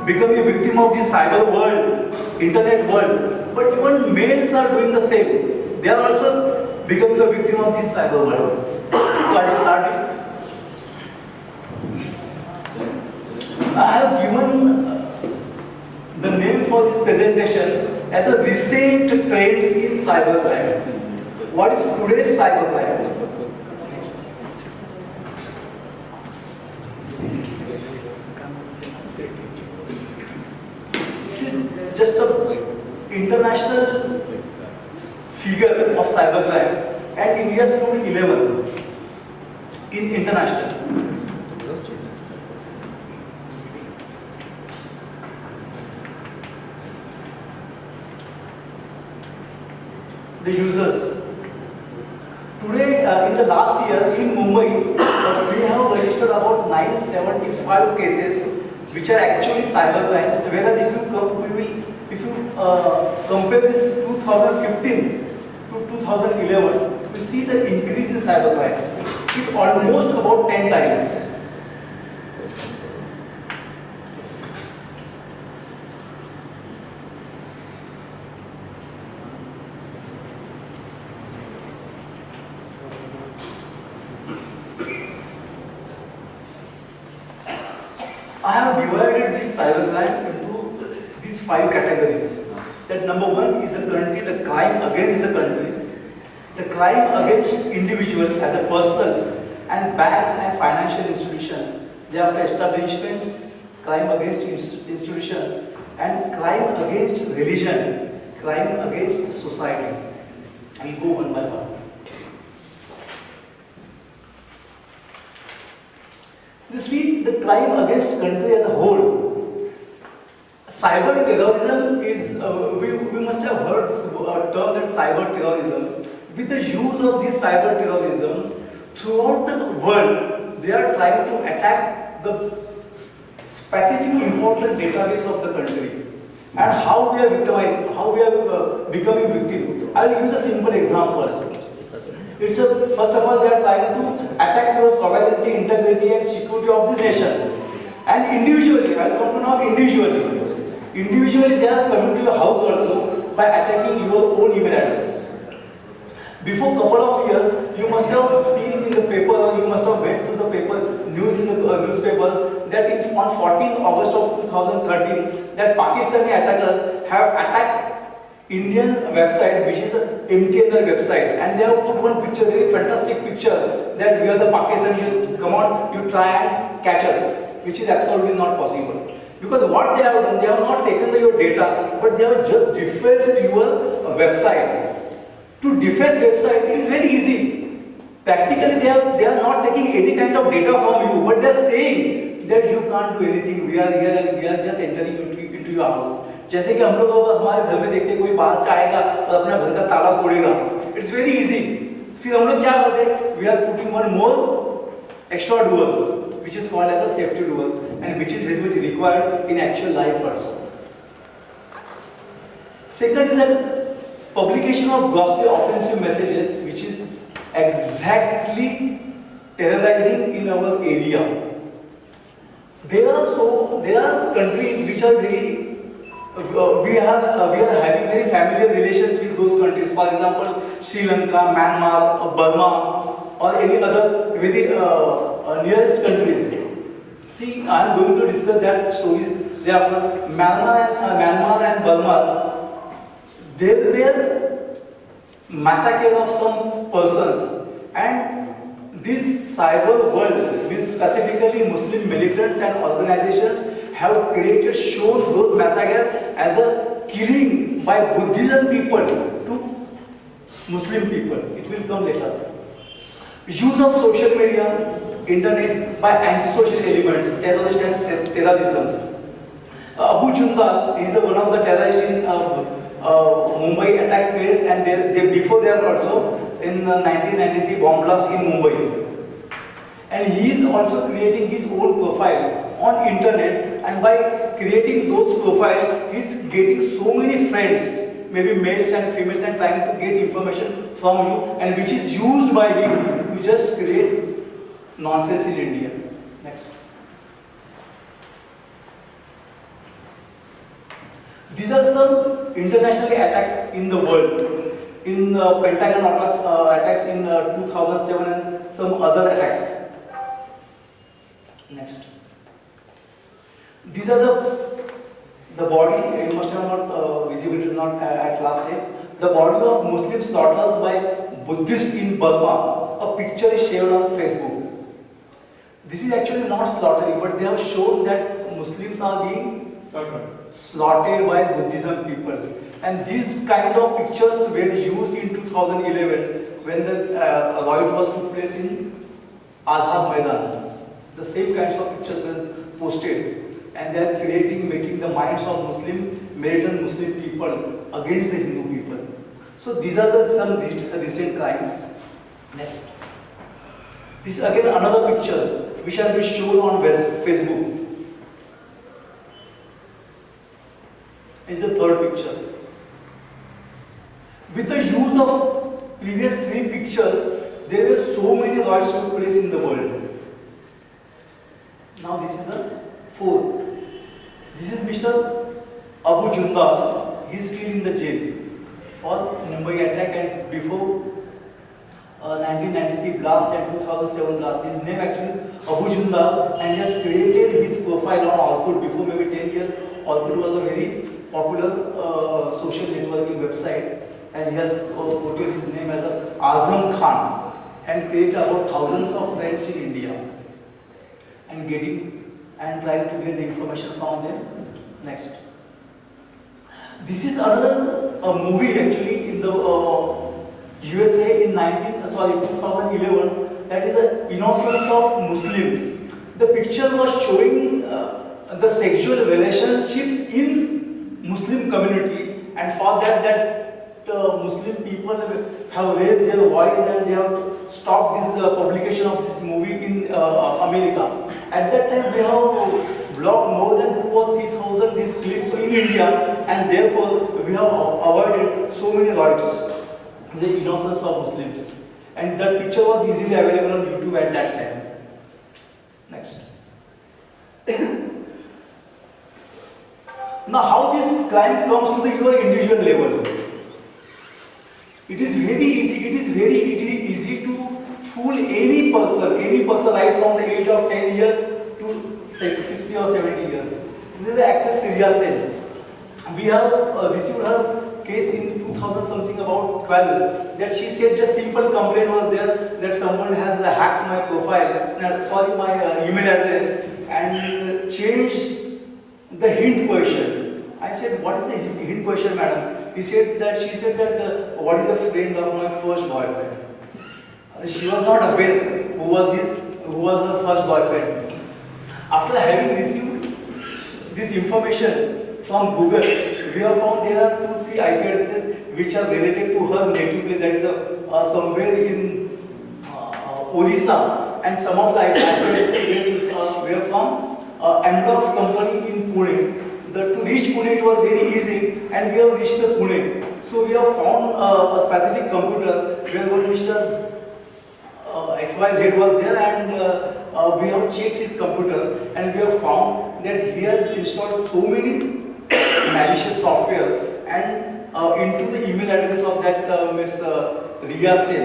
becoming a victim of this cyber world, internet world, but even males are doing the same. They are also becoming a victim of this cyber world. So I started. I have given the name for this presentation as a recent trends in cybercrime. What is today's cybercrime? This is just a international figure of cybercrime, and in year 2011 in international. The users. Today, in the last year in Mumbai, we have registered about 975 cases which are actually cyber crimes. Whereas if you compare this 2015 to 2011, we see the increase in cyber crime. It almost about 10 times. I have divided this cybercrime into these 5 categories. That number 1 is the country, the crime against the country, the crime against individuals as a personals, and banks and financial institutions. They are establishments, crime against institutions, and crime against religion, crime against society. I will go one by one. This means the crime against country as a whole. Cyber terrorism is, we must have heard a term that cyber terrorism. With the use of this cyber terrorism, throughout the world, they are trying to attack the specific important database of the country. And how we are victimized, how we are becoming victims. I will give you a simple example. It's first of all, they are trying to attack your sovereignty, integrity, and security of this nation. And individually, I want to know individually. Individually, they are coming to your house also by attacking your own email address. Before couple of years, you must have seen in the paper, or you must have read through the paper, news in the newspapers, that on 14th August of 2013, that Pakistani attackers have attacked Indian website, which is a MTNL website, and they have put one picture, very fantastic picture, that we are the Pakistanis, come on, you try and catch us, which is absolutely not possible. Because what they have done, they have not taken your data, but they have just defaced your website. To deface website, it is very easy. Practically, they are not taking any kind of data from you, but they are saying that you can't do anything. We are here and we are just entering into your house. जैसे कि हम लोग हमारे घर में देखते हैं कोई बाहर से आएगा और अपना घर का ताला तोड़ेगा. It's very easy. फिर हम लोग क्या करते हैं? We are putting one more extra door, which is called as a safety door, and which is very much required in actual life also. Second is that publication of grossly offensive messages, which is exactly terrorizing in our area. There are countries which are very we are having very familiar relations with those countries. For example, Sri Lanka, Myanmar, or Burma, or any other very nearest countries. See, I am going to discuss that stories. Therefore, Myanmar and Burma, there were massacre of some persons, and this cyber world, with specifically Muslim militants and organizations, have shown those massacres as a killing by Buddhism people to Muslim people. It will come later. Use of social media, internet by antisocial elements, terrorist and terrorism. Abu Jundal is one of the terrorists in Mumbai attack place, and before there also in 1993 bomb blast in Mumbai. And he is also creating his own profile on internet, and by creating those profiles, he is getting so many friends maybe males and females and trying to get information from you, and which is used by him to just create nonsense in India. Next. These are some international attacks in the world. In Pentagon attacks in 2007 and some other attacks. Next. These are the body, you must have not, visibility is not at last day. The bodies of Muslim slaughters by Buddhists in Burma. A picture is shared on Facebook. This is actually not slaughtering, but they have shown that Muslims are being slaughtered by Buddhism people. And these kind of pictures were used in 2011 when the riot was took place in Azhar Maidan. The same kinds of pictures were posted, and they are making the minds of militant Muslim people against the Hindu people. So these are some recent crimes. Next. This is again another picture which has been shown on Facebook. This is the third picture. With the use of previous three pictures, there were so many riots took place in the world. Now this is the fourth. This is Mr. Abu Junda. He is still in the jail for Mumbai attack and before 1993 blast and 2007 blast. His name actually is Abu Junda, and he has created his profile on Orkut before maybe 10 years. Orkut was a very popular social networking website, and he has quoted his name as Azam Khan and created about thousands of friends in India and trying to get the information from them. Next. This is another movie actually in the USA in 2011, that is the innocence of Muslims. The picture was showing the sexual relationships in Muslim community, and for that Muslim people have raised their voice and they have stopped this publication of this movie in America. At that time, they have blocked more than 2,000 or 3,000 these clips in India, and therefore we have avoided so many riots, the innocence of Muslims. And that picture was easily available on YouTube at that time. Next. Now, how this crime comes to your individual level? It is very easy to fool any person right from the age of 10 years to 60 or 70 years. This is the actress Riya Sen. We have received her case in 2000 something about 12, that she said just simple complaint was there that someone has hacked my profile, my email address and changed the hint question. I said, what is the hint question, madam? She said that what is the friend of my first boyfriend? She was not aware who was her first boyfriend. After having received this information from Google, we have found there are 2-3 IP addresses which are related to her native place, that is somewhere in Odisha, and some of the IP addresses were from Amdocs company in Pune. To reach Pune it was very easy, and we have reached Pune. So we have found a specific computer where Mr. XYZ was there, and we have checked his computer, and we have found that he has installed so many malicious software and into the email address of that Miss Riya Sen.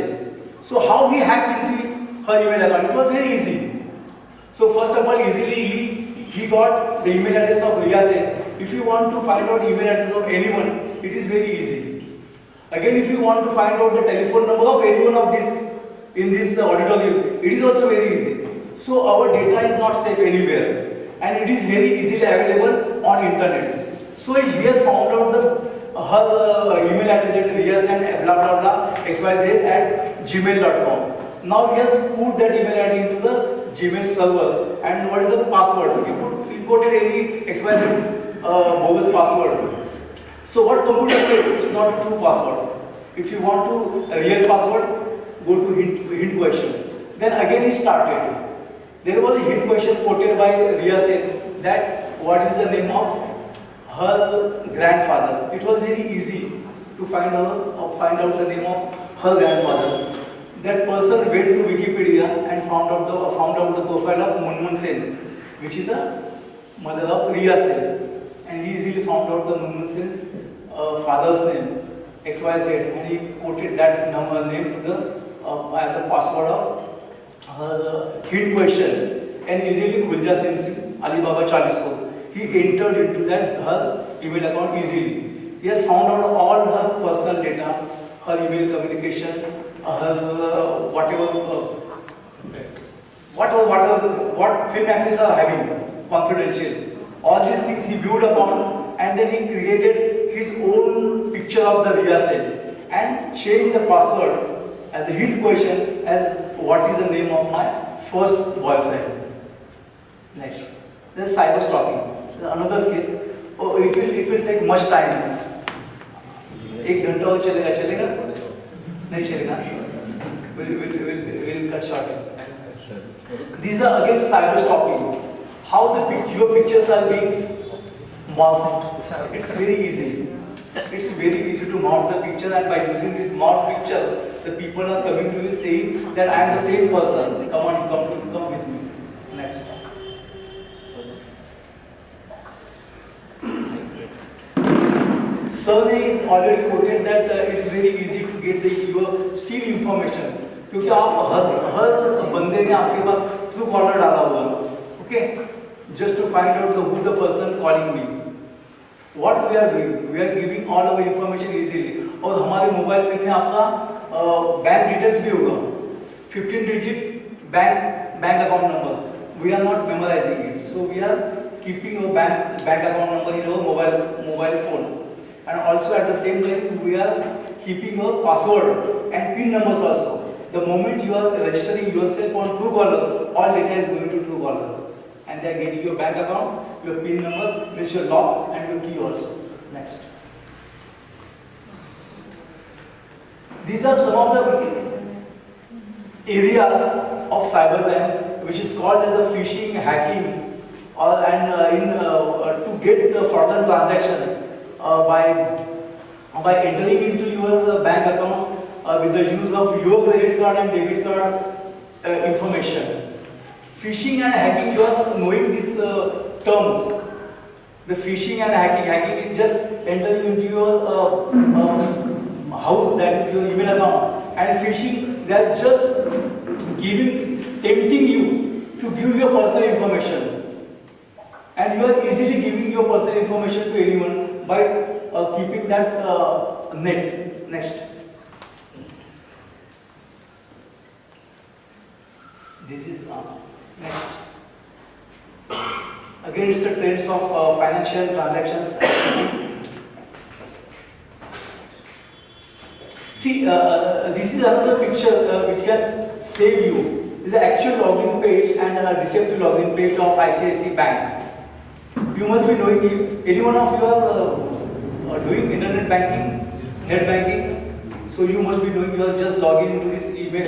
So how he hacked into her email account? It was very easy. So first of all, easily he got the email address of Riya Sen. If you want to find out email address of anyone, it is very easy. Again, if you want to find out the telephone number of anyone of this in this auditorium, it is also very easy. So our data is not safe anywhere, and it is very easily available on internet. So he has found out her email address, Riya Sen blah blah blah xyz@gmail.com. Now he has put that email ID into the Gmail server, and what is the password? He quoted any XYZ bogus password. So what computer said? It's not a true password. If you want a real password, go to hint question. Then again he started. There was a hint question quoted by Riya Sen that what is the name of her grandfather. It was very easy. to find out the name of her grandfather. That person went to Wikipedia and found out the profile of Munmun Sen, which is the mother of Riya Sen, and he easily found out the Munmun Sen's father's name, XYZ, and he quoted that name to the as a password of her hint question, and easily Khulja Singh Alibaba 40. He entered into that her email account easily. He has found out all her personal data, her email communication, her what film actors are having confidential. All these things he viewed upon, and then he created his own picture of the Riya Sen and changed the password as a hint question as what is the name of my first boyfriend. Next, there is cyber stalking. Another case. Oh, it will take much time. एक घंटा और चलेगा नहीं चलेगा. We'll cut short. These are again cyber stalking. How your pictures are being morphed. It's very easy. It's very easy to morph the picture, and by using this morph picture, the people are coming to you saying that I am the same person. Come with me. Next. Survey is already quoted that it is very easy to get your steal information. क्योंकि आप हर बंदे ने आपके पास true collar डाला हुआ है, okay? Just to find out who the person calling me. What we are doing? We are giving all our information easily. और हमारे मोबाइल फोन में आपका बैंक डिटेल्स भी होगा, 15 digit bank account number. We are not memorizing it, so we are keeping your bank account number in our mobile phone. And also at the same time we are keeping your password and PIN numbers also. The moment you are registering yourself on Truecaller, all data is going to Truecaller, and they are getting your bank account, your PIN number, which your lock and your key also. Next. These are some of the areas of cybercrime which is called as a phishing, hacking, to get the fraudulent transactions. By entering into your bank accounts with the use of your credit card and debit card information. Phishing and hacking, you are knowing these terms. The phishing and hacking is just entering into your house, that is your email account, and phishing, they are just tempting you to give your personal information, and you are easily giving your personal information to anyone by keeping that net. Next. This is next. Again, it's the trends of financial transactions. See, this is another picture which can save you. This is the actual login page and a deceptive login page of ICICI Bank. You must be knowing, any one of you are doing internet banking, net banking, so you must be knowing you are just logging into this email,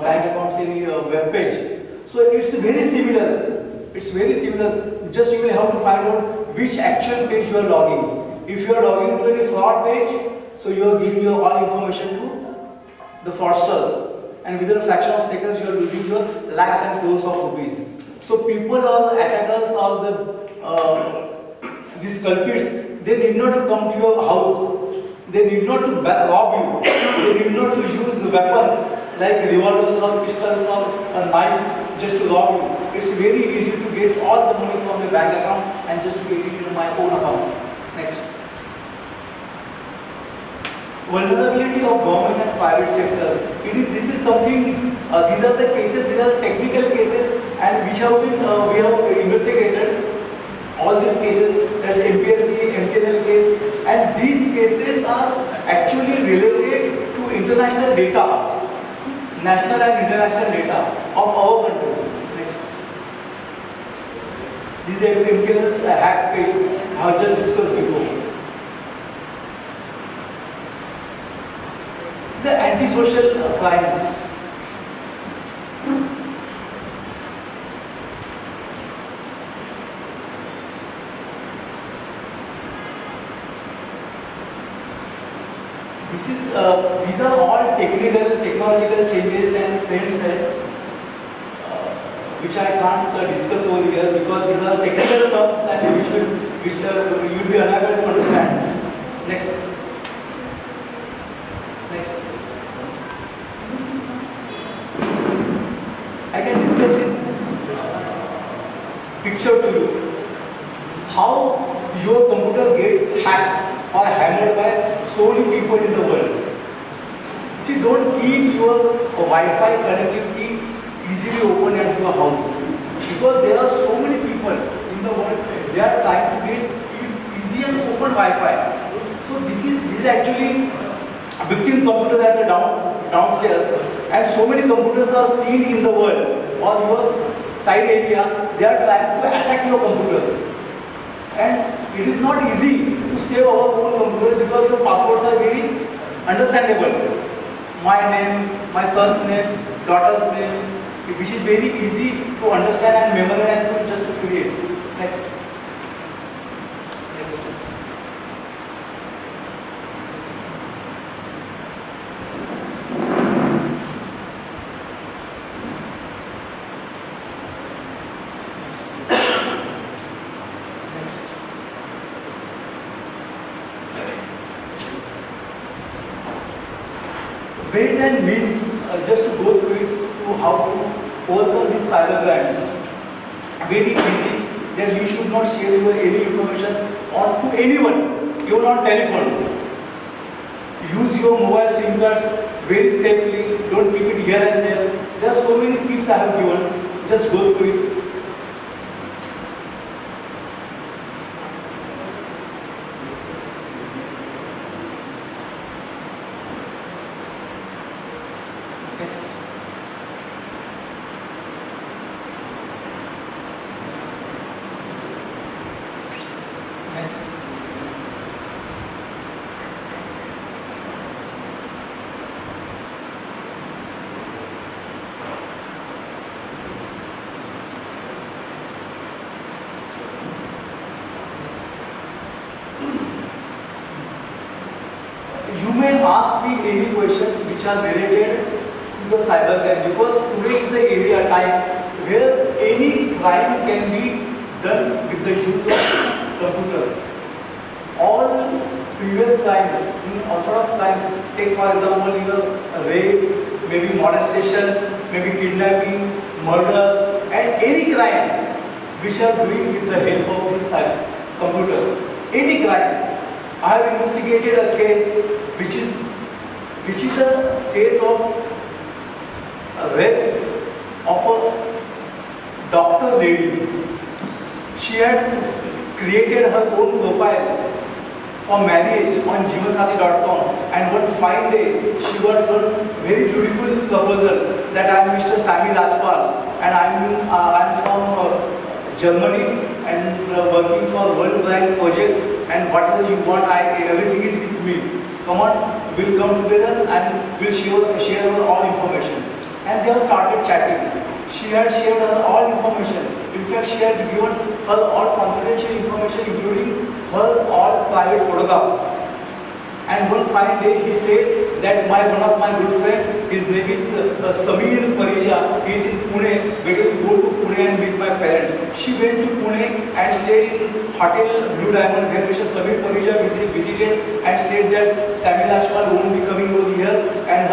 bank accounts in your web page. So it's very similar. It's very similar. Just you will have to find out which actual page you are logging. If you are logging to any fraud page, so you are giving your all information to the fraudsters, and within a fraction of seconds you are losing your lakhs and crores of rupees. So people or attackers or these culprits, they need not to come to your house. They need not to rob you. They need not to use weapons like revolvers or pistols or knives just to rob you. It's very easy to get all the money from your bank account and just to get it into my own account. Next. Vulnerability of government and private sector. This is something. These are the cases. These are technical cases, and which have been we have investigated. All these cases. There's MPSC, MTNL case, and these cases are actually related to international data, national and international data of our country. Next. These are MTNL's hack page. I have just discussed before. The antisocial crimes. These are all technological changes and trends which I can't discuss over here because these are technical terms and which you will be unable to understand. Next. I can discuss this picture to you. How your computer gets hacked or hammered by so many people in the world. See, don't keep your Wi-Fi connectivity easily open at your house because there are so many people in the world. They are trying to get easy and open Wi-Fi. So this is actually a victim computer at the downstairs, and so many computers are seen in the world or your side area. They are trying to attack your computer. And it is not easy to save our own computer because your passwords are very understandable. My name, my son's name, daughter's name, which is very easy to understand and memorize and just to create. Next. Ways and means, just to go through it, to how to overcome these cyber crimes. Very easy, that you should not share your any information on to anyone, even on telephone. Use your mobile SIM cards very safely, don't keep it here and there. There are so many tips I have given, just go through it. You may ask me any questions which are related to the cyber crime because today is the area time where any crime can be done with the use of computer. All previous crimes, orthodox crimes, take for example, rape, maybe molestation, maybe kidnapping, murder, and any crime which are doing with the help of this computer. Any crime. I have investigated a case which is a case of a rape of a doctor lady. She had created her own profile for marriage on jeevansathi.com, and one fine day she got one very beautiful proposal that I am Mr. Sami Rajpal and I am from Germany and working for World Bank project, and whatever you want, everything is with me. Come on, we'll come together and we'll share our all information. And they have started chatting. She had shared her all information. In fact, she had given her all confidential information, including her all private photographs. And one fine day, he said that one of my good friend, his name is Samir Parija, he is in Pune, better go to Pune and meet my parent. She went to Pune and stayed in Hotel Blue Diamond, where Mr. Samir Parija visited and said that Sami Rajpal won't be coming over here and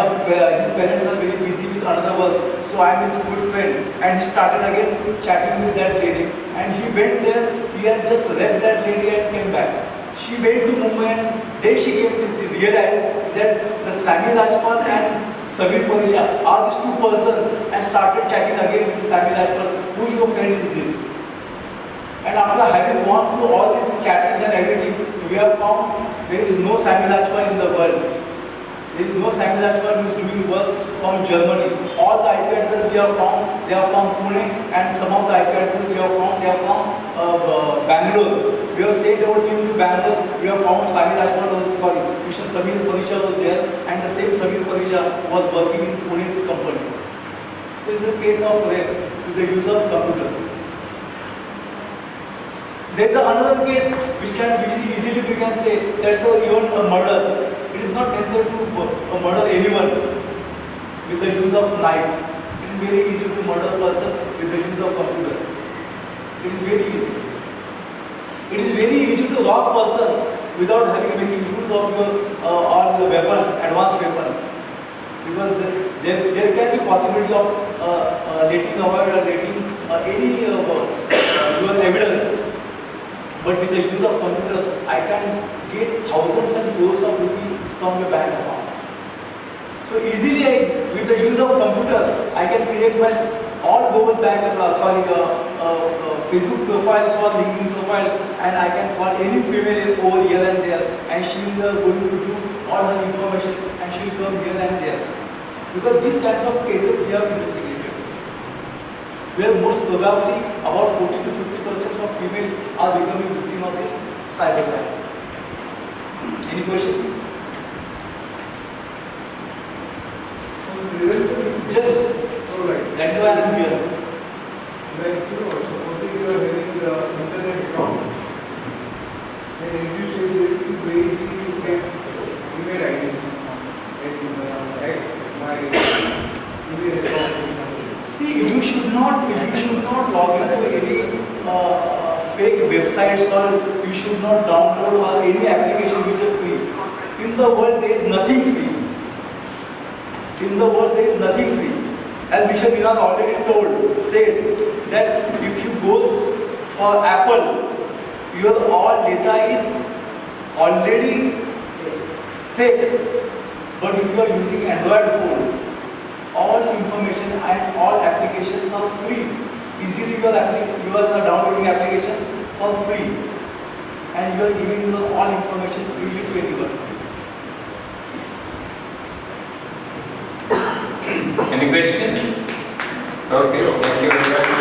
his parents are very busy with another work. So I am his good friend. And he started again chatting with that lady. And he went there, he had just left that lady and came back. She went to Mumbai and then she came to realize that the Sami Rajpal and Samir Parija are these two persons, and started chatting again with Sami Rajpal. Who your friend is this? And after having gone through all these chattings and everything, we have found there is no Sami Rajpal in the world. There is no Sami Rajpal who is doing work from Germany. All the IP addresses we have found, they are from Pune, and some of the IP addresses we have found, they are from Bangalore. We have sent our team to Bangalore. We have found Sami Rajpal, Mr. Samir Parija was there, and the same Samir Parija was working in Pune's company. So it's a case of rape with the use of computer. There is another case which is easily we can say that's even a murder. It is not necessary to murder anyone with the use of knife. It is very easy to murder a person with the use of computer. It is very easy. It is very easy to rob a person without making use of your all the weapons, advanced weapons. Because there can be possibility of letting avoid or letting any your evidence. But with the use of computer, I can get thousands and crores of rupees from your bank account. So easily, with the use of computer, I can create my all those Facebook profiles or LinkedIn profile, and I can call any female over here and there, and she is going to do all her information, and she will come here and there. Because these kinds of cases we have investigated, where most probably about 40 to 50% of females are becoming victim of this cybercrime. Any questions? Just that is why I am here. Like, supposing you are having the internet accounts, and as you said, that it is very easy to get email ID and hack my email account. See, you should not log into any fake websites, or you should not download any application which is free. In the world, there is nothing free. In the world, there is nothing free. As Mr. Minan already said that if you go for Apple, your all data is already safe. But if you are using Android phone, all information and all applications are free. Easily you are downloading application for free, and you are giving your all information freely to anyone. Any question? Okay, thank you very much.